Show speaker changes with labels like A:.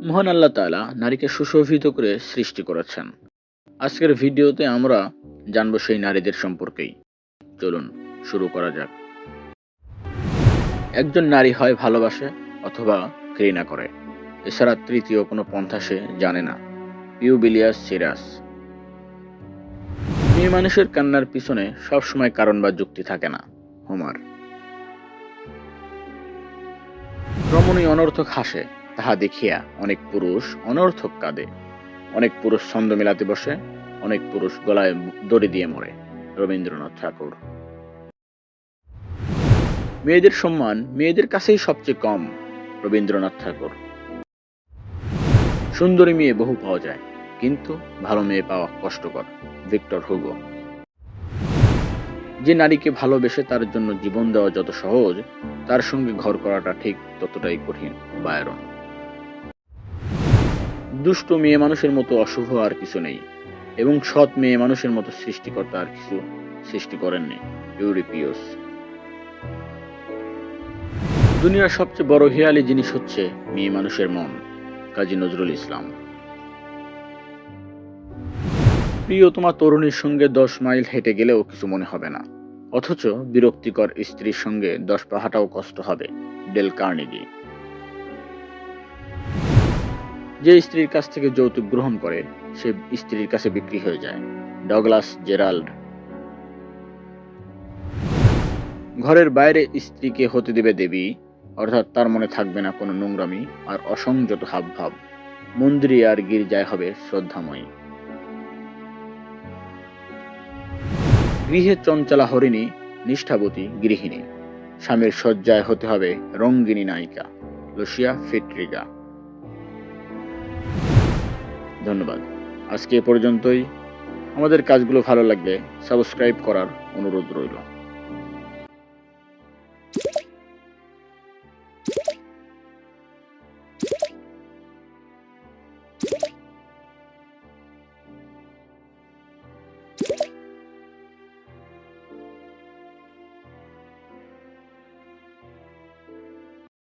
A: মহান আল্লাহ তাআলা নারীকে সুশোভিত করে সৃষ্টি করেছেন। আজকের ভিডিওতে আমরা জানব সেই নারীদের সম্পর্কেই। চলুন শুরু করা যাক। একজন নারী হয় ভালোবাসে অথবা ঘৃণা করে, এছাড়া তৃতীয় কোনো পন্থা সে জানে না। পিউবিলিয়াস সিরাস। মেয়ে মানুষের কান্নার পিছনে সবসময় কারণ বা যুক্তি থাকে না। হোমার। রমণী অনর্থক হাসে, তাহা দেখিয়া অনেক পুরুষ অনর্থক কাঁদে। অনেক পুরুষ ছন্দ মেলাতে বসে, অনেক পুরুষ গলায় দড়ি দিয়ে মরে। রবীন্দ্রনাথ ঠাকুর। মেয়েদের সম্মান মেয়েদের কাছেই সবচেয়ে কম। রবীন্দ্রনাথ ঠাকুর। সুন্দরী মেয়ে বহু পাওয়া যায়, কিন্তু ভালো মেয়ে পাওয়া কষ্টকর। Victor Hugo. যে নারীকে ভালোবেসে তার জন্য জীবন দেওয়া যত সহজ, তার সঙ্গে ঘর করাটা ঠিক ততটাই কঠিন। বায়রন। দুষ্ট মেয়ে মানুষের মতো অশুভ আর কিছু নেই, এবং সৎ মেয়ে মানুষের মতো সৃষ্টিকর্তা আর কিছু সৃষ্টি করেননি। ইউরিপিয়াস। দুনিয়ার সবচেয়ে বড় হেয়ালি জিনিস হচ্ছে মেয়ে মানুষের মন। কাজী নজরুল ইসলাম। প্রিয়তমা তরুণীর সঙ্গে 10 মাইল হেঁটে গেলেও কিছু মনে হবে না, অথচ বিরক্তিকর স্ত্রীর সঙ্গে 10 পা হাঁটাও কষ্ট হবে। Dale Carnegie. যে স্ত্রীর কাছ থেকে যৌতুক গ্রহণ করে, সে স্ত্রীর কাছে বিক্রি হয়ে যায়। Douglas Gerald. ঘরের বাইরে স্ত্রীকে হতে দেবে দেবী, অর্থাৎ তার মনে থাকবে না কোনো নোংরামি আর অসংযত হাবভাব। মন্দিরে আর গির্জায় হবে শ্রদ্ধাময়ী। গৃহে চঞ্চলা হরিণী, নিষ্ঠাবতী গৃহিণী। স্বামীর শয্যায় হতে হবে রঙ্গিনী নায়িকা। লুসিয়া ফিট্রিগা। ধন্যবাদ। আজকে এ পর্যন্তই। আমাদের কাজগুলো ভালো লাগলে সাবস্ক্রাইব করার অনুরোধ রইল।